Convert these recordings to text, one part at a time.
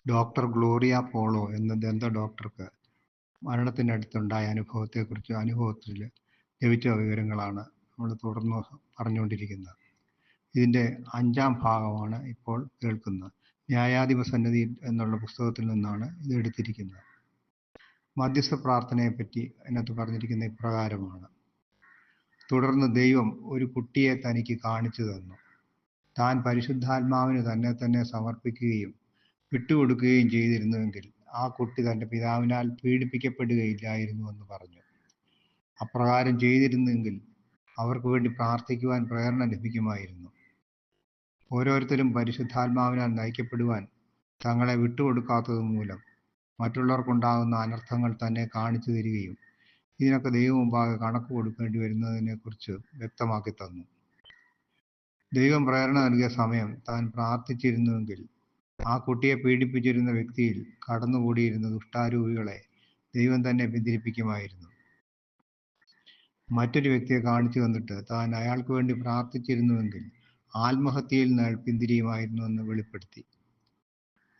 Doctor Gloria polo എന്ന ദന്തഡോക്ടർക്ക് മരണത്തിനടുത്തുണ്ടായ അനുഭവത്തിൽ ലഭിച്ച വിവരങ്ങളാണ് നമ്മൾ തുടർന്ന് പറഞ്ഞുകൊണ്ടിരിക്കുന്നത്. ഇതിൻ്റെ 5-ാം ഭാഗമാണ് ഇപ്പോൾ കേൾക്കുന്നത്. ന്യായാധിപ സന്നിധിയിൽ എന്നുള്ള പുസ്തകത്തിൽ നിന്നാണ് ഇത് എടുത്തിരിക്കുന്നത്. മധ്യസ്ഥ പ്രാർത്ഥനയെപ്പറ്റി അതിനകത്ത് പറഞ്ഞിരിക്കുന്ന ഇപ്രകാരമാണ്: തുടർന്ന് ദൈവം ഒരു കുട്ടിയെ തനിക്ക് കാണിച്ചു തന്നു. താൻ പരിശുദ്ധാത്മാവിന് തന്നെ സമർപ്പിക്കുകയും വിട്ടുകൊടുക്കുകയും ചെയ്തിരുന്നുവെങ്കിൽ ആ കുട്ടി തൻ്റെ പിതാവിനാൽ പീഡിപ്പിക്കപ്പെടുകയില്ലായിരുന്നുവെന്ന് പറഞ്ഞു. അപ്രകാരം ചെയ്തിരുന്നെങ്കിൽ അവർക്ക് വേണ്ടി പ്രാർത്ഥിക്കുവാൻ പ്രേരണ ലഭിക്കുമായിരുന്നു. ഓരോരുത്തരും പരിശുദ്ധാത്മാവിനാൽ നയിക്കപ്പെടുവാൻ തങ്ങളെ വിട്ടുകൊടുക്കാത്തത് മൂലം മറ്റുള്ളവർക്കുണ്ടാകുന്ന അനർത്ഥങ്ങൾ തന്നെ കാണിച്ചു തരികയും ഇതിനൊക്കെ ദൈവം മുമ്പാകെ കണക്ക് കൊടുക്കേണ്ടി വരുന്നതിനെക്കുറിച്ച് വ്യക്തമാക്കി തന്നു. ദൈവം പ്രേരണ നൽകിയ സമയം താൻ പ്രാർത്ഥിച്ചിരുന്നുവെങ്കിൽ ആ കുട്ടിയെ പീഡിപ്പിച്ചിരുന്ന വ്യക്തിയിൽ കടന്നുകൂടിയിരുന്ന ദുഷ്ടാരൂപികളെ ദൈവം തന്നെ പിന്തിരിപ്പിക്കുമായിരുന്നു. മറ്റൊരു വ്യക്തിയെ കാണിച്ചു തന്നിട്ട് താൻ അയാൾക്ക് വേണ്ടി പ്രാർത്ഥിച്ചിരുന്നുവെങ്കിൽ ആത്മഹത്യയിൽ നിന്ന് അയാൾ പിന്തിരിയുമായിരുന്നുവെന്ന് വെളിപ്പെടുത്തി.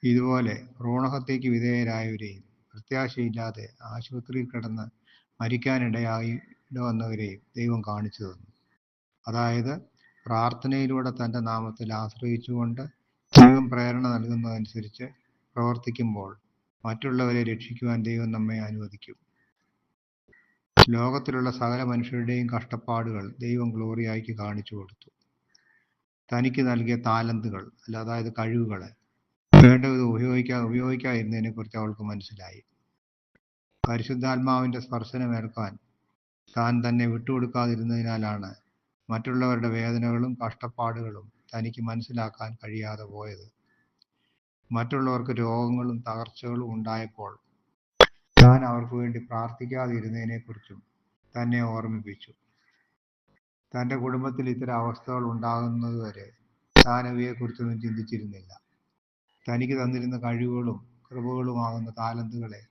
ഇതുപോലെ ഭ്രൂണഹത്യയ്ക്ക് വിധേയരായവരെയും പ്രത്യാശയില്ലാതെ ആശുപത്രിയിൽ കിടന്ന് മരിക്കാനിടവന്നവരെയും ദൈവം കാണിച്ചു തന്നു. അതായത് പ്രാർത്ഥനയിലൂടെ തൻ്റെ നാമത്തിൽ ആശ്രയിച്ചുകൊണ്ട് ദൈവം പ്രേരണ നൽകുന്നതനുസരിച്ച് പ്രവർത്തിക്കുമ്പോൾ മറ്റുള്ളവരെ രക്ഷിക്കുവാൻ ദൈവം നമ്മെ അനുവദിക്കും. ലോകത്തിലുള്ള സകല മനുഷ്യരുടെയും കഷ്ടപ്പാടുകൾ ദൈവം ഗ്ലോറിയായ്ക്ക് കാണിച്ചു കൊടുത്തു. തനിക്ക് നൽകിയ താലന്തുകൾ അതായത് കഴിവുകളെ വേണ്ടവിധം ഉപയോഗിക്കാതിരുന്നതിനെക്കുറിച്ച് അവൾക്ക് മനസ്സിലായി. പരിശുദ്ധാത്മാവിൻ്റെ സ്പർശനമേൽക്കാൻ താൻ തന്നെ വിട്ടുകൊടുക്കാതിരുന്നതിനാലാണ് മറ്റുള്ളവരുടെ വേദനകളും കഷ്ടപ്പാടുകളും തനിക്ക് മനസ്സിലാക്കാൻ കഴിയാതെ പോയത്. മറ്റുള്ളവർക്ക് രോഗങ്ങളും തകർച്ചകളും ഉണ്ടായപ്പോൾ താൻ അവർക്ക് വേണ്ടി പ്രാർത്ഥിക്കാതിരുന്നതിനെക്കുറിച്ചും തന്നെ ഓർമ്മിപ്പിച്ചു. തൻ്റെ കുടുംബത്തിൽ ഇത്തരം അവസ്ഥകൾ ഉണ്ടാകുന്നതുവരെ താൻ അവയെക്കുറിച്ചൊന്നും ചിന്തിച്ചിരുന്നില്ല. തനിക്ക് തന്നിരുന്ന കഴിവുകളും കൃപകളുമാകുന്ന താലന്തുകളെ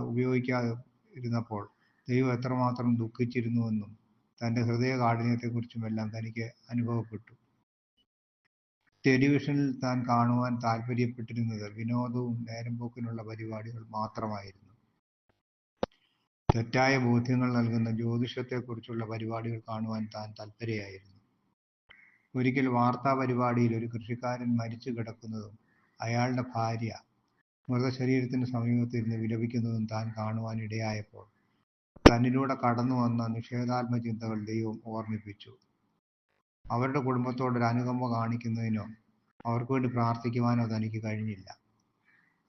ഉപയോഗിക്കാതിരുന്നപ്പോൾ ദൈവം എത്രമാത്രം ദുഃഖിച്ചിരുന്നുവെന്നും തൻ്റെ ഹൃദയകാഠിന്യത്തെക്കുറിച്ചുമെല്ലാം തനിക്ക് അനുഭവപ്പെട്ടു. ടെലിവിഷനിൽ താൻ കാണുവാൻ താല്പര്യപ്പെട്ടിരുന്നത് വിനോദവും നേരംപോക്കിനുള്ള പരിപാടികൾ മാത്രമായിരുന്നു. തെറ്റായ ബോധ്യങ്ങൾ നൽകുന്ന ജ്യോതിഷത്തെക്കുറിച്ചുള്ള പരിപാടികൾ കാണുവാൻ താൻ തൽപരയായിരുന്നു. ഒരിക്കൽ വാർത്താ പരിപാടിയിൽ ഒരു കൃഷിക്കാരൻ മരിച്ചു കിടക്കുന്നതും അയാളുടെ ഭാര്യ മൃതശരീരത്തിന് സമീപത്തിരുന്ന് വിലപിക്കുന്നതും താൻ കാണുവാൻ ഇടയായപ്പോൾ തന്നിലൂടെ കടന്നു വന്ന നിഷേധാത്മ ചിന്തകൾ ദൈവം ഓർമ്മിപ്പിച്ചു. അവരുടെ കുടുംബത്തോടൊരു അനുകമ്പ കാണിക്കുന്നതിനോ അവർക്ക് വേണ്ടി പ്രാർത്ഥിക്കുവാനോ തനിക്ക് കഴിഞ്ഞില്ല.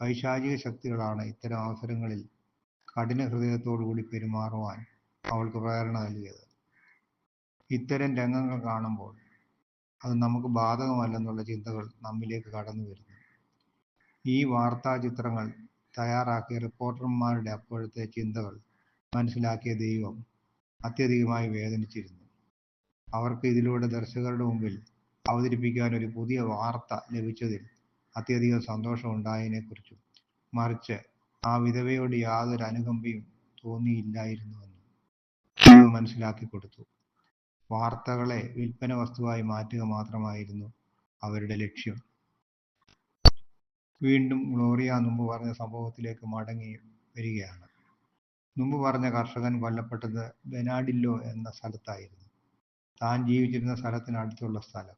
പൈശാചിക ശക്തികളാണ് ഇത്തരം അവസരങ്ങളിൽ കഠിന ഹൃദയത്തോടുകൂടി പെരുമാറുവാൻ അവൾക്ക് പ്രേരണ നൽകിയത്. ഇത്തരം രംഗങ്ങൾ കാണുമ്പോൾ അത് നമുക്ക് ബാധകമല്ലെന്നുള്ള ചിന്തകൾ നമ്മിലേക്ക് കടന്നു വരുന്നു. ഈ വാർത്താ ചിത്രങ്ങൾ തയ്യാറാക്കിയ റിപ്പോർട്ടർമാരുടെ അപ്പോഴത്തെ ചിന്തകൾ മനസ്സിലാക്കിയ ദൈവം അത്യധികമായി വേദനിച്ചിരുന്നു. അവർക്ക് ഇതിലൂടെ ദർശകരുടെ മുമ്പിൽ അവതരിപ്പിക്കാൻ ഒരു പുതിയ വാർത്ത ലഭിച്ചതിൽ അത്യധികം സന്തോഷമുണ്ടായതിനെക്കുറിച്ചും മറിച്ച് ആ വിധവയോട് യാതൊരു അനുകമ്പയും തോന്നിയില്ലായിരുന്നുവെന്നും ദൈവം മനസ്സിലാക്കി കൊടുത്തു. വാർത്തകളെ വിൽപ്പന വസ്തുവായി മാറ്റുക മാത്രമായിരുന്നു അവരുടെ ലക്ഷ്യം. വീണ്ടും ഗ്ലോറിയ മുമ്പ് പറഞ്ഞ സംഭവത്തിലേക്ക് മടങ്ങി വരികയാണ്. മുമ്പ് പറഞ്ഞ കർഷകൻ കൊല്ലപ്പെട്ടത് ബെനാഡില്ലോ എന്ന സ്ഥലത്തായിരുന്നു. താൻ ജീവിച്ചിരുന്ന സ്ഥലത്തിനടുത്തുള്ള സ്ഥലം.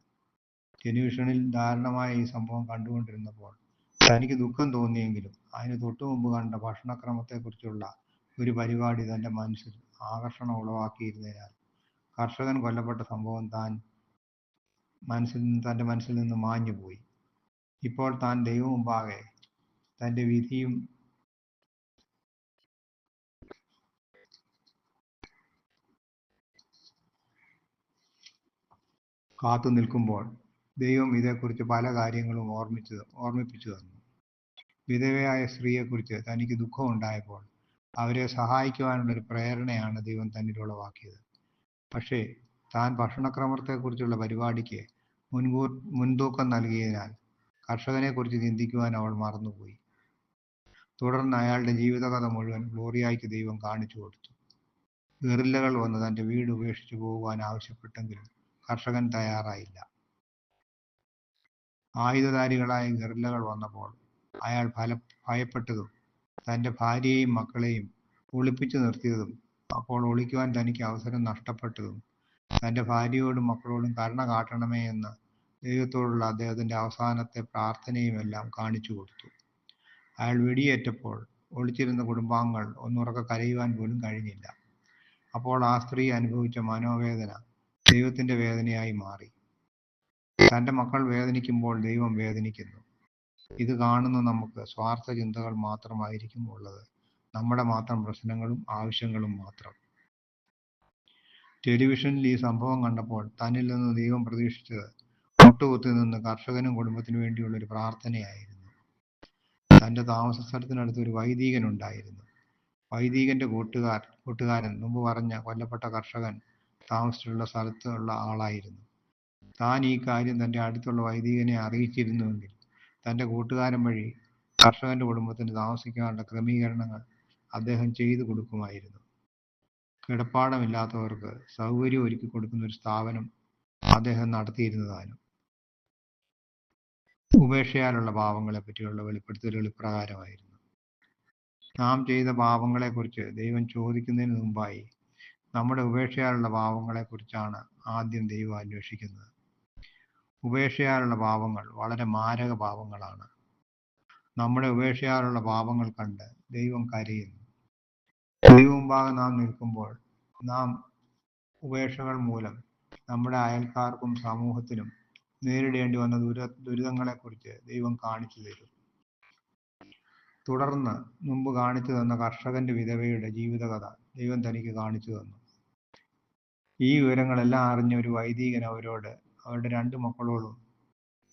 ടെലിവിഷനിൽ ദാരുണമായ ഈ സംഭവം കണ്ടുകൊണ്ടിരുന്നപ്പോൾ തനിക്ക് ദുഃഖം തോന്നിയെങ്കിലും അതിന് തൊട്ടു മുമ്പ് കണ്ട ഭക്ഷണക്രമത്തെക്കുറിച്ചുള്ള ഒരു പരിപാടി തൻ്റെ മനസ്സിൽ ആകർഷണം ഉളവാക്കിയിരുന്നതിനാൽ കർഷകൻ കൊല്ലപ്പെട്ട സംഭവം തൻ്റെ മനസ്സിൽ നിന്ന് മാഞ്ഞുപോയി. ഇപ്പോൾ താൻ ദൈവം മുമ്പാകെ തൻ്റെ വിധിയും കാത്തു നിൽക്കുമ്പോൾ ദൈവം ഇതേക്കുറിച്ച് പല കാര്യങ്ങളും ഓർമ്മിപ്പിച്ചു തന്നു. വിധവയായ സ്ത്രീയെക്കുറിച്ച് തനിക്ക് ദുഃഖമുണ്ടായപ്പോൾ അവരെ സഹായിക്കുവാനുള്ളൊരു പ്രേരണയാണ് ദൈവം തന്നിൽ ഉളവാക്കിയത്. പക്ഷേ താൻ ഭക്ഷണക്രമത്തെക്കുറിച്ചുള്ള പരിപാടിക്ക് മുൻതൂക്കം നൽകിയതിനാൽ കർഷകനെക്കുറിച്ച് ചിന്തിക്കുവാൻ അവൾ മറന്നുപോയി. തുടർന്ന് അയാളുടെ ജീവിതകഥ മുഴുവൻ ഗ്ലോറിയായ്ക്ക് ദൈവം കാണിച്ചു കൊടുത്തു. ഗറില്ലകൾ വന്ന് തൻ്റെ വീട് ഉപേക്ഷിച്ചു പോകുവാൻ ആവശ്യപ്പെട്ടെങ്കിലും കർഷകൻ തയ്യാറായില്ല. ആയുധധാരികളായ ഗറില്ലകൾ വന്നപ്പോൾ അയാൾ ഭയപ്പെട്ടതും തൻ്റെ ഭാര്യയെയും മക്കളെയും ഒളിപ്പിച്ചു നിർത്തിയതും, അപ്പോൾ ഒളിക്കുവാൻ തനിക്ക് അവസരം നഷ്ടപ്പെട്ടതും, തൻ്റെ ഭാര്യയോടും മക്കളോടും കരുണ കാട്ടണമേ എന്ന് ദൈവത്തോടുള്ള അദ്ദേഹത്തിൻ്റെ അവസാനത്തെ പ്രാർത്ഥനയുമെല്ലാം കാണിച്ചു കൊടുത്തു. അയാൾ വെടിയേറ്റപ്പോൾ ഒളിച്ചിരുന്ന കുടുംബാംഗങ്ങൾ ഒന്നുറക്കെ കരയുവാൻ പോലും കഴിഞ്ഞില്ല. അപ്പോൾ ആ സ്ത്രീ അനുഭവിച്ച മനോവേദന ദൈവത്തിൻ്റെ വേദനയായി മാറി. തൻ്റെ മക്കൾ വേദനിക്കുമ്പോൾ ദൈവം വേദനിക്കുന്നു. ഇത് കാണുന്ന നമുക്ക് സ്വാർത്ഥ ചിന്തകൾ മാത്രമായിരിക്കും ഉള്ളത്, നമ്മുടെ മാത്രം പ്രശ്നങ്ങളും ആവശ്യങ്ങളും മാത്രം. ടെലിവിഷനിൽ ഈ സംഭവം കണ്ടപ്പോൾ തന്നിൽ നിന്ന് ദൈവം പ്രതീക്ഷിച്ചത് മുട്ടുകുത്തി നിന്ന് കർഷകനും കുടുംബത്തിനു വേണ്ടിയുള്ളൊരു പ്രാർത്ഥനയായിരുന്നു. തൻ്റെ താമസ സ്ഥലത്തിനടുത്ത് ഒരു വൈദികൻ ഉണ്ടായിരുന്നു. വൈദികന്റെ കൂട്ടുകാരൻ മുമ്പ് പറഞ്ഞ കൊല്ലപ്പെട്ട കർഷകൻ താമസിച്ചിട്ടുള്ള സ്ഥലത്തുള്ള ആളായിരുന്നു. താൻ ഈ കാര്യം തൻ്റെ അടുത്തുള്ള വൈദികനെ അറിയിച്ചിരുന്നുവെങ്കിൽ തൻ്റെ കൂട്ടുകാരൻ വഴി കർഷകന്റെ കുടുംബത്തിന് താമസിക്കാനുള്ള ക്രമീകരണങ്ങൾ അദ്ദേഹം ചെയ്തു കൊടുക്കുമായിരുന്നു. കിടപ്പാടമില്ലാത്തവർക്ക് സൗകര്യം ഒരുക്കി കൊടുക്കുന്ന ഒരു സ്ഥാപനം അദ്ദേഹം നടത്തിയിരുന്നതാനും. ഉപേക്ഷയാലുള്ള പാപങ്ങളെ പറ്റിയുള്ള വെളിപ്പെടുത്തലുകൾ ഇപ്രകാരമായിരുന്നു. നാം ചെയ്ത പാപങ്ങളെക്കുറിച്ച് ദൈവം ചോദിക്കുന്നതിന് മുമ്പായി നമ്മുടെ ഉപേക്ഷയാലുള്ള പാപങ്ങളെക്കുറിച്ചാണ് ആദ്യം ദൈവം അന്വേഷിക്കുന്നത്. ഉപേക്ഷയാലുള്ള പാപങ്ങൾ വളരെ മാരക പാപങ്ങളാണ്. നമ്മുടെ ഉപേക്ഷയാലുള്ള പാപങ്ങൾ കണ്ട് ദൈവം കരയുന്നു. ദൈവമുമ്പാകെ നാം നിൽക്കുമ്പോൾ നാം ഉപേക്ഷകൾ മൂലം നമ്മുടെ അയൽക്കാർക്കും സമൂഹത്തിനും നേരിടേണ്ടി വന്ന ദുരിതങ്ങളെക്കുറിച്ച് ദൈവം കാണിച്ചു തരും. തുടർന്ന് മുമ്പ് കാണിച്ചു തന്ന കർഷകന്റെ വിധവയുടെ ജീവിതകഥ ദൈവം തനിക്ക് കാണിച്ചു തന്നു. ഈ വിവരങ്ങളെല്ലാം അറിഞ്ഞ ഒരു വൈദികൻ അവരോട് അവരുടെ 2 മക്കളോടും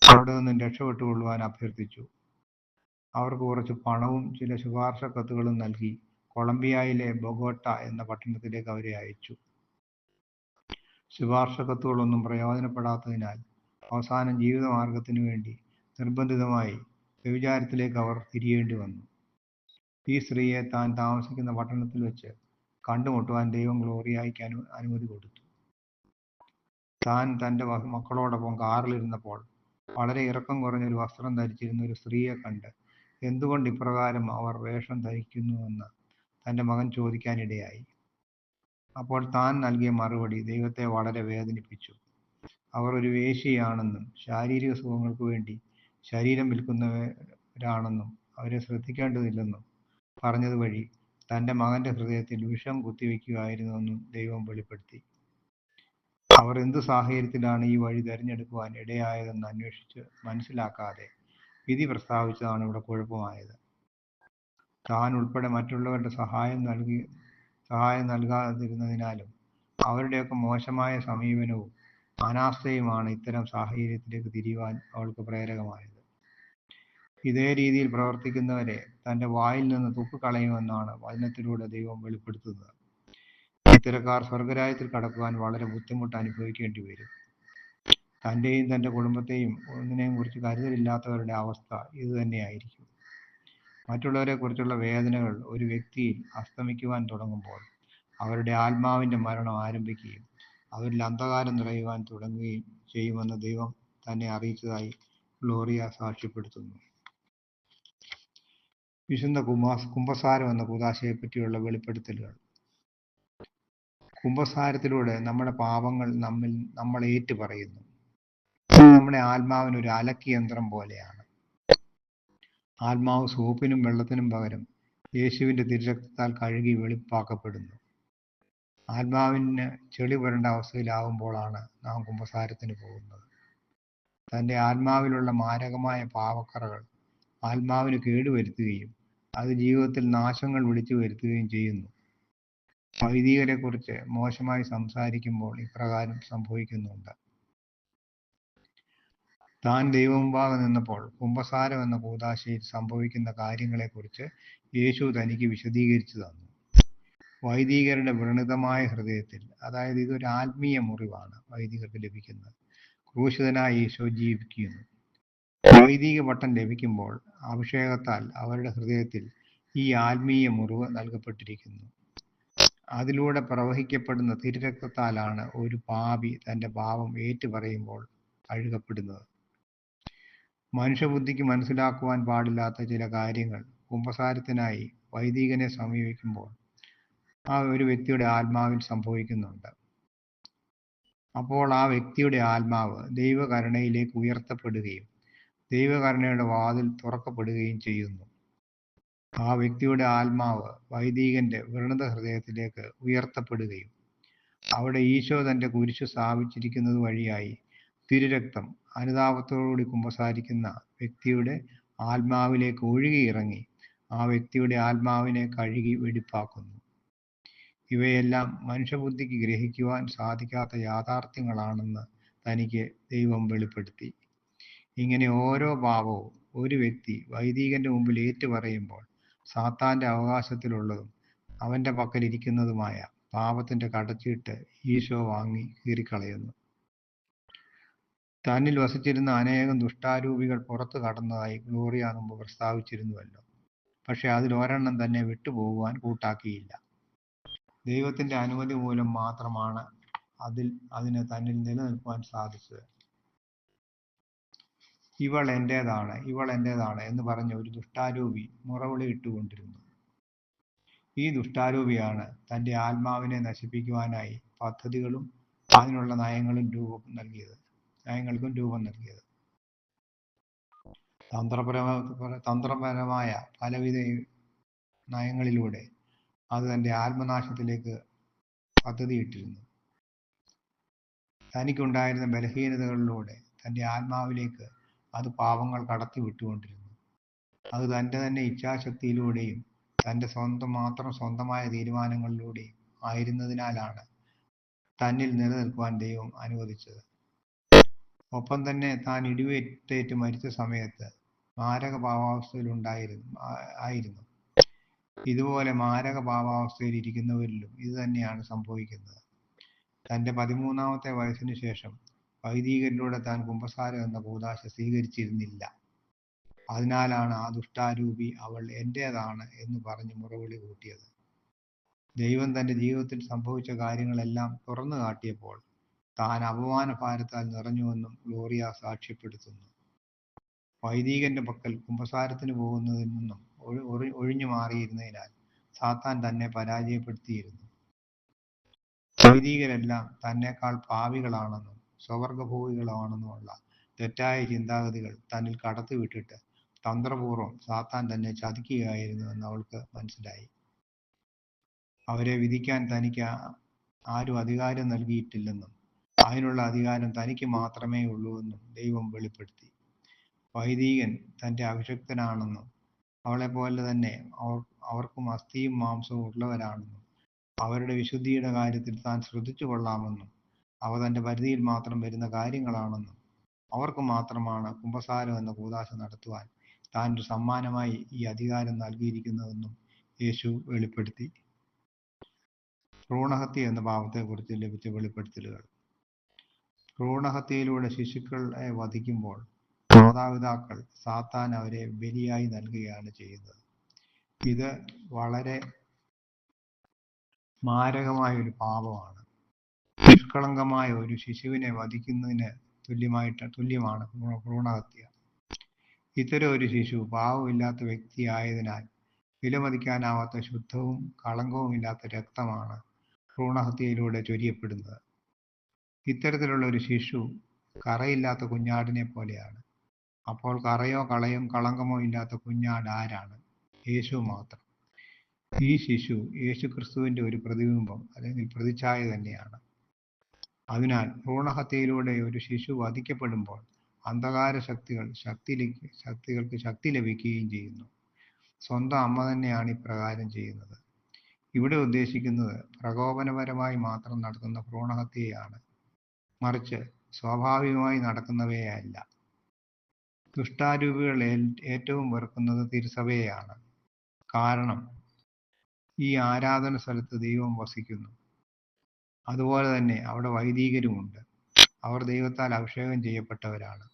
അവിടെ നിന്നും രക്ഷപ്പെട്ടുകൊള്ളുവാൻ അഭ്യർത്ഥിച്ചു. അവർക്ക് കുറച്ച് പണവും ചില ശുപാർശ കത്തുകളും നൽകി കൊളംബിയയിലെ ബൊഗോട്ട എന്ന പട്ടണത്തിലേക്ക് അവരെ അയച്ചു. ശുപാർശ കത്തുകളൊന്നും പ്രയോജനപ്പെടാത്തതിനാൽ അവസാനം ജീവിതമാർഗത്തിനു വേണ്ടി നിർബന്ധിതമായി വ്യഭിചാരത്തിലേക്ക് അവർ തിരിയേണ്ടി വന്നു. ഈ സ്ത്രീയെ താൻ താമസിക്കുന്ന പട്ടണത്തിൽ വെച്ച് കണ്ടുമുട്ടുവാൻ ദൈവം ഗ്ലോറിയായ്ക്ക് അനുമതി കൊടുത്തു. താൻ തൻ്റെ മക്കളോടൊപ്പം കാറിലിരുന്നപ്പോൾ വളരെ ഇറക്കം കുറഞ്ഞൊരു വസ്ത്രം ധരിച്ചിരുന്ന ഒരു സ്ത്രീയെ കണ്ട് എന്തുകൊണ്ട് ഇപ്രകാരം അവർ വേഷം ധരിക്കുന്നുവെന്ന് തൻ്റെ മകൻ ചോദിക്കാനിടയായി. അപ്പോൾ താൻ നൽകിയ മറുപടി ദൈവത്തെ വളരെ വേദനിപ്പിച്ചു. അവർ ഒരു വേശ്യയാണെന്നും ശാരീരിക സുഖങ്ങൾക്ക് വേണ്ടി ശരീരം വിൽക്കുന്നവരാണെന്നും അവരെ ശ്രദ്ധിക്കേണ്ടതില്ലെന്നും പറഞ്ഞത് വഴി തൻ്റെ മകൻ്റെ ഹൃദയത്തിൽ വിഷം കുത്തിവെക്കുകയായിരുന്നുവെന്നും ദൈവം വെളിപ്പെടുത്തി. അവർ എന്ത് സാഹചര്യത്തിലാണ് ഈ വഴി തിരഞ്ഞെടുക്കുവാൻ ഇടയായതെന്ന് അന്വേഷിച്ച് മനസ്സിലാക്കാതെ വിധി പ്രസ്താവിച്ചതാണ് ഇവിടെ കുഴപ്പമായത്. താൻ ഉൾപ്പെടെ മറ്റുള്ളവരുടെ സഹായം നൽകാതിരുന്നതിനാലും അവരുടെയൊക്കെ മോശമായ സമീപനവും അനാസ്ഥയുമാണ് ഇത്തരം സാഹചര്യത്തിലേക്ക് തിരിയുവാൻ അവൾക്ക് പ്രേരകമായത്. ഇതേ രീതിയിൽ പ്രവർത്തിക്കുന്നവരെ തൻ്റെ വായിൽ നിന്ന് തുപ്പിക്കളയുമെന്നാണ് വചനത്തിലൂടെ ദൈവം വെളിപ്പെടുത്തുന്നത്. ഇത്തരക്കാർ സ്വർഗരാജ്യത്തിൽ കടക്കുവാൻ വളരെ ബുദ്ധിമുട്ട് അനുഭവിക്കേണ്ടി വരും. തൻ്റെയും തൻ്റെ കുടുംബത്തെയും ഒന്നിനെയും കുറിച്ച് കരുതലില്ലാത്തവരുടെ അവസ്ഥ ഇത് തന്നെയായിരിക്കും. മറ്റുള്ളവരെ കുറിച്ചുള്ള വേദനകൾ ഒരു വ്യക്തിയിൽ അസ്തമിക്കുവാൻ തുടങ്ങുമ്പോൾ അവരുടെ ആത്മാവിൻ്റെ മരണം ആരംഭിക്കുകയും അവരിൽ അന്ധകാരം നിറയുവാൻ തുടങ്ങുകയും ചെയ്യുമെന്ന് ദൈവം തന്നെ അറിയിച്ചതായി ഗ്ലോറിയ സാക്ഷ്യപ്പെടുത്തുന്നു. വിശുദ്ധ കുംഭസാരം എന്ന കൂദാശയെ പറ്റിയുള്ള വെളിപ്പെടുത്തലുകൾ. കുംഭസാരത്തിലൂടെ നമ്മുടെ പാപങ്ങൾ നമ്മൾ ഏറ്റു പറയുന്നു. നമ്മുടെ ആത്മാവിന് ഒരു അലക്ക് യന്ത്രം പോലെയാണ്. ആത്മാവ് സോപ്പിനും വെള്ളത്തിനും പകരം യേശുവിൻ്റെ തിരുരക്തത്താൽ കഴുകി വെളിപ്പാക്കപ്പെടുന്നു. ആത്മാവിന് ചെളി പുരണ്ട അവസ്ഥയിലാവുമ്പോഴാണ് നാം കുംഭസാരത്തിന് പോകുന്നത്. തൻ്റെ ആത്മാവിലുള്ള മാരകമായ പാവക്കറകൾ ആത്മാവിന് കേടുവരുത്തുകയും അത് ജീവിതത്തിൽ നാശങ്ങൾ വിളിച്ചു വരുത്തുകയും ചെയ്യുന്നു. വൈദികരെ കുറിച്ച് മോശമായി സംസാരിക്കുമ്പോൾ ഇപ്രകാരം സംഭവിക്കുന്നുണ്ട്. താൻ ദൈവമുമ്പാകെ നിന്നപ്പോൾ കുംഭസാരം എന്ന കൂദാശയിൽ സംഭവിക്കുന്ന കാര്യങ്ങളെക്കുറിച്ച് യേശു തനിക്ക് വിശദീകരിച്ചു തന്നു. വൈദികരുടെ വ്രണിതമായ ഹൃദയത്തിൽ, അതായത് ഇതൊരു ആത്മീയ മുറിവാണ് വൈദികർക്ക് ലഭിക്കുന്നത്, ക്രൂശിതനായ യേശു ജീവിക്കുന്നു. വൈദിക പട്ടം ലഭിക്കുമ്പോൾ അഭിഷേകത്താൽ അവരുടെ ഹൃദയത്തിൽ ഈ ആത്മീയ മുറിവ് നൽകപ്പെട്ടിരിക്കുന്നു. അതിലൂടെ പ്രവഹിക്കപ്പെടുന്ന തിരുരക്തത്താലാണ് ഒരു പാപി തൻ്റെ പാപം ഏറ്റുപറയുമ്പോൾ കഴുകപ്പെടുന്നത്. മനുഷ്യബുദ്ധിക്ക് മനസ്സിലാക്കുവാൻ പാടില്ലാത്ത ചില കാര്യങ്ങൾ കുമ്പസാരത്തിനായി വൈദികനെ സമീപിക്കുമ്പോൾ ആ ഒരു വ്യക്തിയുടെ ആത്മാവിൽ സംഭവിക്കുന്നുണ്ട്. അപ്പോൾ ആ വ്യക്തിയുടെ ആത്മാവ് ദൈവകരുണയിലേക്ക് ഉയർത്തപ്പെടുകയും ദൈവകരുണയുടെ വാതിൽ തുറക്കപ്പെടുകയും ചെയ്യുന്നു. ആ വ്യക്തിയുടെ ആത്മാവ് വൈദികന്റെ വ്രണത ഹൃദയത്തിലേക്ക് ഉയർത്തപ്പെടുകയും അവിടെ ഈശോ തന്റെ കുരിശ് സ്ഥാപിച്ചിരിക്കുന്നത് വഴിയായി തിരുരക്തം അനുതാപത്തോടുകൂടി കുമ്പസാരിക്കുന്ന വ്യക്തിയുടെ ആത്മാവിലേക്ക് ഒഴുകിയിറങ്ങി ആ വ്യക്തിയുടെ ആത്മാവിനെ കഴുകി വെടിപ്പാക്കുന്നു. ഇവയെല്ലാം മനുഷ്യബുദ്ധിക്ക് ഗ്രഹിക്കുവാൻ സാധിക്കാത്ത യാഥാർത്ഥ്യങ്ങളാണെന്ന് തനിക്ക് ദൈവം വെളിപ്പെടുത്തി. ഇങ്ങനെ ഓരോ പാപവും ഒരു വ്യക്തി വൈദികന്റെ മുമ്പിൽ ഏറ്റുപറയുമ്പോൾ സാത്താന്റെ അവകാശത്തിലുള്ളതും അവന്റെ പക്കലിരിക്കുന്നതുമായ പാപത്തിന്റെ കടച്ചീട്ട് ഈശോ വാങ്ങി കീറിക്കളയുന്നു. തന്നിൽ വസിച്ചിരുന്ന അനേകം ദുഷ്ടാരൂപികൾ പുറത്തു കടന്നതായി ഗ്ലോറിയ മുമ്പ് പ്രസ്താവിച്ചിരുന്നുവല്ലോ. പക്ഷെ അതിൽ ഒരെണ്ണം തന്നെ വിട്ടുപോകുവാൻ കൂട്ടാക്കിയില്ല. ദൈവത്തിന്റെ അനുമതി മൂലം മാത്രമാണ് അതിന് തന്നിൽ നിലനിൽക്കുവാൻ സാധിച്ചത്. ഇവൾ എന്റേതാണ് എന്ന് പറഞ്ഞ ഒരു ദുഷ്ടാരൂപി മുറവിളി ഇട്ടുകൊണ്ടിരുന്നു. ഈ ദുഷ്ടാരൂപിയാണ് തന്റെ ആത്മാവിനെ നശിപ്പിക്കുവാനായി പദ്ധതികളും അതിനുള്ള നയങ്ങൾക്കും രൂപം നൽകിയത്. തന്ത്രപരമായ പലവിധ നയങ്ങളിലൂടെ അത് തന്റെ ആത്മനാശത്തിലേക്ക് പദ്ധതിയിട്ടിരുന്നു. തനിക്കുണ്ടായിരുന്ന ബലഹീനതകളിലൂടെ തന്റെ ആത്മാവിലേക്ക് അത് പാപങ്ങൾ കടത്തി വിട്ടുകൊണ്ടിരുന്നു. അത് തന്റെ തന്നെ ഇച്ഛാശക്തിയിലൂടെയും തന്റെ സ്വന്തമായ തീരുമാനങ്ങളിലൂടെയും ആയിരുന്നതിനാലാണ് തന്നിൽ നിലനിൽക്കുവാൻ ദൈവം അനുവദിച്ചത്. ഒപ്പം തന്നെ താൻ ഇടിവേറ്റേറ്റ് മരിച്ച സമയത്ത് മാരക ഭാവാവസ്ഥയിലുണ്ടായിരുന്നു. ഇതുപോലെ മാരക ഭാവാവസ്ഥയിൽ ഇരിക്കുന്നവരിലും ഇത് തന്നെയാണ് സംഭവിക്കുന്നത്. തന്റെ 13ാമത്തെ വയസ്സിന് ശേഷം വൈദികരിലൂടെ താൻ കുമ്പസാരം എന്ന കൂദാശ സ്വീകരിച്ചിരുന്നില്ല. അതിനാലാണ് ആ ദുഷ്ടാരൂപി അവൾ എന്റേതാണ് എന്ന് പറഞ്ഞ് മുറവിളി കൂട്ടിയത്. ദൈവം തന്റെ ജീവിതത്തിൽ സംഭവിച്ച കാര്യങ്ങളെല്ലാം തുറന്നു കാട്ടിയപ്പോൾ താൻ അപമാന ഭാരത്താൽ നിറഞ്ഞുവെന്നും ഗ്ലോറിയ സാക്ഷ്യപ്പെടുത്തുന്നു. വൈദികന്റെ പക്കൽ കുമ്പസാരത്തിന് പോകുന്നതിൽ നിന്നും ഒഴിഞ്ഞു മാറിയിരുന്നതിനാൽ സാത്താൻ തന്നെ പരാജയപ്പെടുത്തിയിരുന്നു. വൈദികരെല്ലാം തന്നെക്കാൾ പാപികളാണെന്നും സ്വവർഗഭോഗികളാണെന്നുമുള്ള തെറ്റായ ചിന്താഗതികൾ തന്നിൽ കടത്തിവിട്ടിട്ട് തന്ത്രപൂർവ്വം സാത്താൻ തന്നെ ചതിക്കുകയായിരുന്നുവെന്ന് അവൾക്ക് മനസ്സിലായി. അവരെ വിധിക്കാൻ തനിക്ക് ആരും അധികാരം നൽകിയിട്ടില്ലെന്നും അതിനുള്ള അധികാരം തനിക്ക് മാത്രമേ ഉള്ളൂവെന്നും ദൈവം വെളിപ്പെടുത്തി. വൈദികൻ തന്റെ അഭിഷിക്തനാണെന്നും അവളെപ്പോലെ തന്നെ അവർക്കും അസ്ഥിയും മാംസവും ഉള്ളവരാണെന്നും അവരുടെ വിശുദ്ധിയുടെ കാര്യത്തിൽ താൻ ശ്രദ്ധിച്ചു കൊള്ളാമെന്നും അവ തന്റെ പരിധിയിൽ മാത്രം വരുന്ന കാര്യങ്ങളാണെന്നും അവർക്ക് മാത്രമാണ് കുമ്പസാരം എന്ന കൂദാശ നടത്തുവാൻ താൻ ഒരു സമ്മാനമായി ഈ അധികാരം നൽകിയിരിക്കുന്നതെന്നും യേശു വെളിപ്പെടുത്തി. ഭ്രൂണഹത്യ എന്ന പാപത്തെക്കുറിച്ച് ലഭിച്ച വെളിപ്പെടുത്തലുകൾ. ഭ്രൂണഹത്യയിലൂടെ ശിശുക്കളെ വധിക്കുമ്പോൾ മാതാപിതാക്കൾ സാത്താൻ അവരെ ബലിയായി നൽകുകയാണ് ചെയ്യുന്നത്. ഇത് വളരെ മാരകമായ ഒരു പാപമാണ്. നിഷ്കളങ്കമായ ഒരു ശിശുവിനെ വധിക്കുന്നതിന് തുല്യമാണ് ഭ്രൂണഹത്യ. ഇത്തരം ഒരു ശിശു പാവമില്ലാത്ത വ്യക്തിയായതിനാൽ വിലമതിക്കാനാവാത്ത ശുദ്ധവും കളങ്കവുമില്ലാത്ത രക്തമാണ് ഭ്രൂണഹത്യയിലൂടെ ചൊരിയപ്പെടുന്നത്. ഇത്തരത്തിലുള്ള ഒരു ശിശു കറയില്ലാത്ത കുഞ്ഞാടിനെ പോലെയാണ്. അപ്പോൾ കറയോ കളങ്കമോ ഇല്ലാത്ത കുഞ്ഞാട് ആരാണ്? യേശു മാത്രം. ഈ ശിശു യേശുക്രിസ്തുവിന്റെ ഒരു പ്രതിബിംബം അല്ലെങ്കിൽ പ്രതിച്ഛായ തന്നെയാണ്. അതിനാൽ ഭ്രൂണഹത്യയിലൂടെ ഒരു ശിശു വധിക്കപ്പെടുമ്പോൾ അന്ധകാര ശക്തികൾക്ക് ശക്തി ലഭിക്കുകയും ചെയ്യുന്നു. സ്വന്തം അമ്മ തന്നെയാണ് ഇപ്രകാരം ചെയ്യുന്നത്. ഇവിടെ ഉദ്ദേശിക്കുന്നത് പ്രകോപനപരമായി മാത്രം നടത്തുന്ന ഭ്രൂണഹത്യയാണ്, മറിച്ച് സ്വാഭാവികമായി നടക്കുന്നവയല്ല. ദുഷ്ടാരൂപികൾ ഏറ്റവും വെറുക്കുന്നത് തിരുസഭയെയാണ്. കാരണം ഈ ആരാധന സ്ഥലത്ത് ദൈവം വസിക്കുന്നു. അതുപോലെ തന്നെ അവിടെ വൈദികരുമുണ്ട്. അവർ ദൈവത്താൽ അഭിഷേകം ചെയ്യപ്പെട്ടവരാണ്.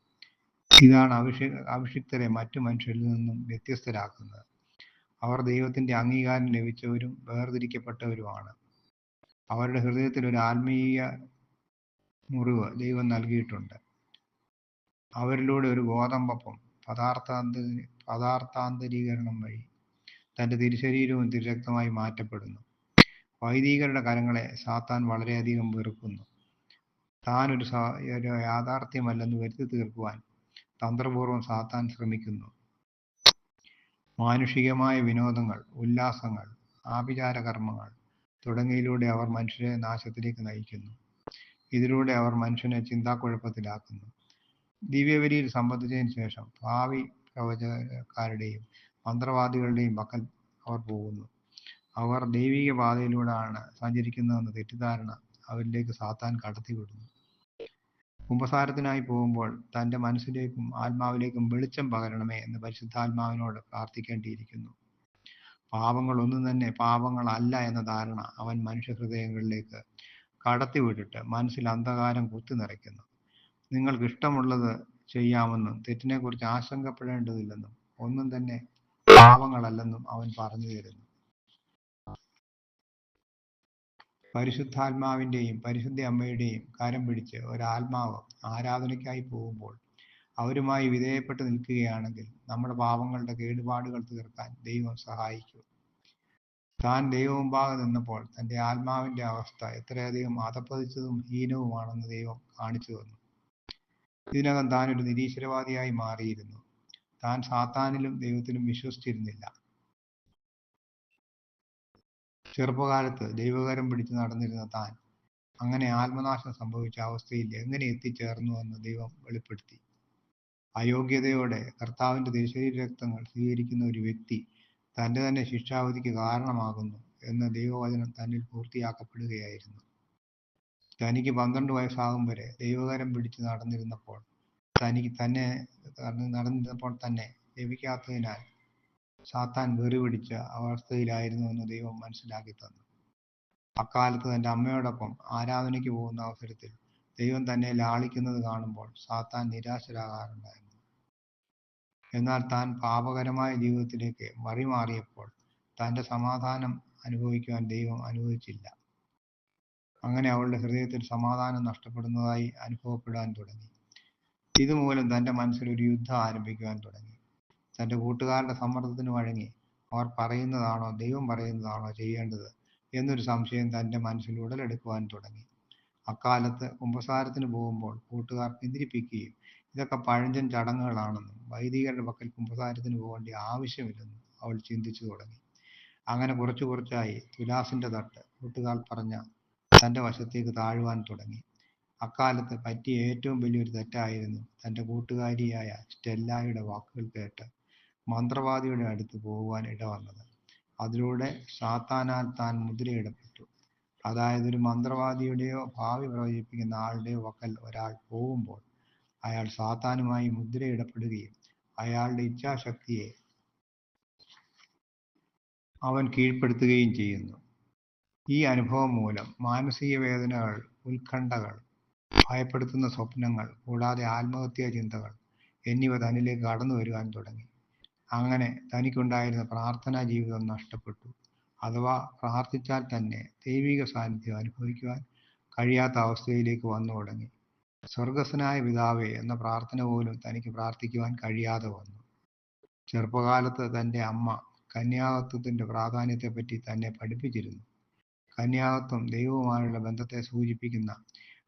ഇതാണ് അഭിഷിക്തരെ മറ്റു മനുഷ്യരിൽ നിന്നും വ്യത്യസ്തരാക്കുന്നത്. അവർ ദൈവത്തിന്റെ അംഗീകാരം ലഭിച്ചവരും വേർതിരിക്കപ്പെട്ടവരുമാണ്. അവരുടെ ഹൃദയത്തിൽ ഒരു ആത്മീയ മുറിവ് ദൈവം നൽകിയിട്ടുണ്ട്. അവരിലൂടെ ഒരു ഗോതമ്പപ്പം പദാർത്ഥാന്തരീകരണം വഴി തൻ്റെ തിരുശരീരവും തിരുരക്തമായി മാറ്റപ്പെടുന്നു. വൈദികരുടെ കരങ്ങളെ സാത്താൻ വളരെയധികം വെറുക്കുന്നു. താൻ ഒരു യാഥാർത്ഥ്യമല്ലെന്ന് വരുത്തി തീർക്കുവാൻ തന്ത്രപൂർവ്വം സാത്താൻ ശ്രമിക്കുന്നു. മാനുഷികമായ വിനോദങ്ങൾ, ഉല്ലാസങ്ങൾ, ആഭിചാര കർമ്മങ്ങൾ തുടങ്ങിയതിലൂടെ അവർ മനുഷ്യരെ നാശത്തിലേക്ക് നയിക്കുന്നു. ഇതിലൂടെ അവർ മനുഷ്യനെ ചിന്താക്കുഴപ്പത്തിലാക്കുന്നു. ദിവ്യബലിയിൽ സംബന്ധിച്ചതിന് ശേഷം ഭാവി പ്രവചനക്കാരുടെയും മന്ത്രവാദികളുടെയും പക്കൽ അവർ പോകുന്നു. അവർ ദൈവിക പാതയിലൂടെയാണ് സഞ്ചരിക്കുന്നതെന്ന തെറ്റിദ്ധാരണ അവരിലേക്ക് സാത്താൻ കടത്തിവിടുന്നു. കുമ്പസാരത്തിനായി പോകുമ്പോൾ തൻ്റെ മനസ്സിലേക്കും ആത്മാവിലേക്കും വെളിച്ചം പകരണമേ എന്ന് പരിശുദ്ധാത്മാവിനോട് പ്രാർത്ഥിക്കേണ്ടിയിരിക്കുന്നു. പാപങ്ങളൊന്നും തന്നെ പാപങ്ങളല്ല എന്ന ധാരണ അവൻ മനുഷ്യഹൃദയങ്ങളിലേക്ക് കടത്തിവിട്ടിട്ട് മനസ്സിൽ അന്ധകാരം കുത്തി നിറയ്ക്കുന്നു. നിങ്ങൾക്ക് ഇഷ്ടമുള്ളത് ചെയ്യാമെന്നും തെറ്റിനെക്കുറിച്ച് ആശങ്കപ്പെടേണ്ടതില്ലെന്നും ഒന്നും തന്നെ പാപങ്ങളല്ലെന്നും അവൻ പറഞ്ഞു തരുന്നു. പരിശുദ്ധാത്മാവിൻ്റെയും പരിശുദ്ധ അമ്മയുടെയും കരം പിടിച്ച് ഒരാത്മാവ് ആരാധനയ്ക്കായി പോകുമ്പോൾ അവരുമായി വിധേയപ്പെട്ട് നിൽക്കുകയാണെങ്കിൽ നമ്മുടെ പാപങ്ങളുടെ കേടുപാടുകൾ തീർക്കാൻ ദൈവം സഹായിക്കും. താൻ ദൈവമുമ്പാകെ നിന്നപ്പോൾ തൻ്റെ ആത്മാവിൻ്റെ അവസ്ഥ എത്രയധികം അധപ്പതിച്ചതും ഹീനവുമാണെന്ന് ദൈവം കാണിച്ചു തന്നു. ഇതിനകം താൻ ഒരു നിരീശ്വരവാദിയായി മാറിയിരുന്നു. താൻ സാത്താനിലും ദൈവത്തിലും വിശ്വസിച്ചിരുന്നില്ല. ചെറുപ്പകാലത്ത് ദൈവകരം പിടിച്ച് നടന്നിരുന്ന താൻ അങ്ങനെ ആത്മനാശം സംഭവിച്ച അവസ്ഥയിൽ എങ്ങനെ എത്തിച്ചേർന്നു എന്ന് ദൈവം വെളിപ്പെടുത്തി. അയോഗ്യതയോടെ കർത്താവിൻ്റെ തിരുശരീര രക്തങ്ങൾ സ്വീകരിക്കുന്ന ഒരു വ്യക്തി തൻ്റെ തന്നെ ശിക്ഷാവിധിക്ക് കാരണമാകുന്നു എന്ന ദൈവവചനം തന്നിൽ പൂർത്തിയാക്കപ്പെടുകയായിരുന്നു. തനിക്ക് 12 വയസ്സാകും വരെ ദൈവകരം പിടിച്ച് നടന്നിരുന്നപ്പോൾ തന്നെ ലഭിക്കാത്തതിനാൽ സാത്താൻ വെറി പിടിച്ച അവസ്ഥയിലായിരുന്നു എന്ന് ദൈവം മനസ്സിലാക്കി തന്നു. അക്കാലത്ത് തൻ്റെ അമ്മയോടൊപ്പം ആരാധനയ്ക്ക് പോകുന്ന അവസരത്തിൽ ദൈവം തന്നെ ലാളിക്കുന്നത് കാണുമ്പോൾ സാത്താൻ നിരാശരാകാറുണ്ടായിരുന്നു. എന്നാൽ താൻ പാപകരമായ ജീവിതത്തിലേക്ക് വഴിമാറിയപ്പോൾ തൻ്റെ സമാധാനം അനുഭവിക്കുവാൻ ദൈവം അനുവദിച്ചില്ല. അങ്ങനെ അവളുടെ ഹൃദയത്തിൽ സമാധാനം നഷ്ടപ്പെടുന്നതായി അനുഭവപ്പെടാൻ തുടങ്ങി. ഇതുമൂലം തൻ്റെ മനസ്സിൽ ഒരു യുദ്ധം ആരംഭിക്കുവാൻ തുടങ്ങി. തൻ്റെ കൂട്ടുകാരുടെ സമ്മർദ്ദത്തിന് വഴങ്ങി അവർ പറയുന്നതാണോ ദൈവം പറയുന്നതാണോ ചെയ്യേണ്ടത് എന്നൊരു സംശയം തൻ്റെ മനസ്സിൽ ഉടലെടുക്കുവാൻ തുടങ്ങി. അക്കാലത്ത് കുമ്പസാരത്തിന് പോകുമ്പോൾ കൂട്ടുകാർ പിന്തിരിപ്പിക്കുകയും ഇതൊക്കെ പഴഞ്ചൻ ചടങ്ങുകളാണെന്നും വൈദികരുടെ പക്കൽ കുമ്പസാരത്തിന് പോകേണ്ട ആവശ്യമില്ലെന്നും അവൾ ചിന്തിച്ചു തുടങ്ങി. അങ്ങനെ കുറച്ചായി തുലാസിൻ്റെ തട്ട് കൂട്ടുകാർ പറഞ്ഞ തൻ്റെ വശത്തേക്ക് താഴുവാൻ തുടങ്ങി. അക്കാലത്ത് പറ്റിയ ഏറ്റവും വലിയൊരു തെറ്റായിരുന്നു തൻ്റെ കൂട്ടുകാരിയായ സ്റ്റെല്ലായുടെ വാക്കുകൾ കേട്ട് മന്ത്രവാദിയുടെ അടുത്ത് പോകുവാൻ ഇടവന്നത്. അതിലൂടെ സാത്താനാൽ താൻ മുദ്രയിടപ്പെട്ടു. അതായത് ഒരു മന്ത്രവാദിയുടെയോ ഭാവി പ്രവചിപ്പിക്കുന്ന ആളുടെയോ പക്കൽ ഒരാൾ പോകുമ്പോൾ അയാൾ സാത്താനുമായി മുദ്രയിടപ്പെടുകയും അയാളുടെ ഇച്ഛാശക്തിയെ അവൻ കീഴ്പ്പെടുത്തുകയും ചെയ്യുന്നു. ഈ അനുഭവം മൂലം മാനസിക വേദനകൾ, ഉത്കണ്ഠകൾ, ഭയപ്പെടുത്തുന്ന സ്വപ്നങ്ങൾ കൂടാതെ ആത്മഹത്യാ ചിന്തകൾ എന്നിവ തന്നിലേക്ക് കടന്നു വരുവാൻ തുടങ്ങി. അങ്ങനെ തനിക്കുണ്ടായിരുന്ന പ്രാർത്ഥനാ ജീവിതം നഷ്ടപ്പെട്ടു. അഥവാ പ്രാർത്ഥിച്ചാൽ തന്നെ ദൈവിക സാന്നിധ്യം അനുഭവിക്കുവാൻ കഴിയാത്ത അവസ്ഥയിലേക്ക് വന്നു തുടങ്ങി. സ്വർഗസ്വനായ പിതാവേ എന്ന പ്രാർത്ഥന പോലും തനിക്ക് പ്രാർത്ഥിക്കുവാൻ കഴിയാതെ വന്നു. ചെറുപ്പകാലത്ത് തൻ്റെ അമ്മ കന്യാകത്വത്തിൻ്റെ പ്രാധാന്യത്തെപ്പറ്റി തന്നെ പഠിപ്പിച്ചിരുന്നു. കന്യാകത്വം ദൈവവുമായുള്ള ബന്ധത്തെ സൂചിപ്പിക്കുന്ന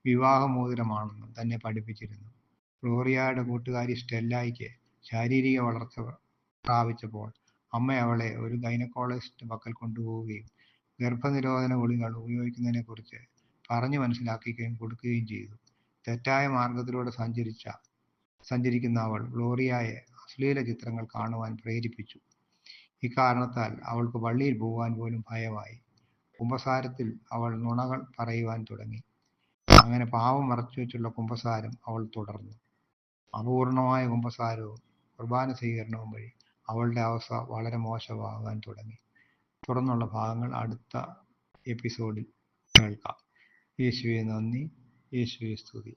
വിവാഹമോതിരമാണെന്നും തന്നെ പഠിപ്പിച്ചിരുന്നു. ഫ്ലോറിയയുടെ കൂട്ടുകാരി സ്റ്റെല്ലായ്ക്ക് ശാരീരിക വളർച്ച പ്രാപിച്ചപ്പോൾ അമ്മ അവളെ ഒരു ഗൈനക്കോളജിസ്റ്റിന്റെ പക്കൽ കൊണ്ടുപോവുകയും ഗർഭനിരോധന ഗുളികകൾ ഉപയോഗിക്കുന്നതിനെക്കുറിച്ച് പറഞ്ഞു മനസ്സിലാക്കുകയും കൊടുക്കുകയും ചെയ്തു. തെറ്റായ മാർഗത്തിലൂടെ സഞ്ചരിക്കുന്ന അവൾ ഫ്ലോറിയയെ അശ്ലീല ചിത്രങ്ങൾ കാണുവാൻ പ്രേരിപ്പിച്ചു. ഇക്കാരണത്താൽ അവൾക്ക് പള്ളിയിൽ പോകാൻ പോലും ഭയമായി. കുമ്പസാരത്തിൽ അവൾ നുണകൾ പറയുവാൻ തുടങ്ങി. അങ്ങനെ പാപം മറച്ചു വെച്ചുള്ള കുമ്പസാരം അവൾ തുടർന്നു. അപൂർണമായ കുമ്പസാരവും കുർബാന സ്വീകരണവും വഴി അവളുടെ അവസ്ഥ വളരെ മോശമാകാൻ തുടങ്ങി. തുടർന്നുള്ള ഭാഗങ്ങൾ അടുത്ത എപ്പിസോഡിൽ കേൾക്കാം. യേശുവേ നന്ദി, യേശുവേ സ്തുതി.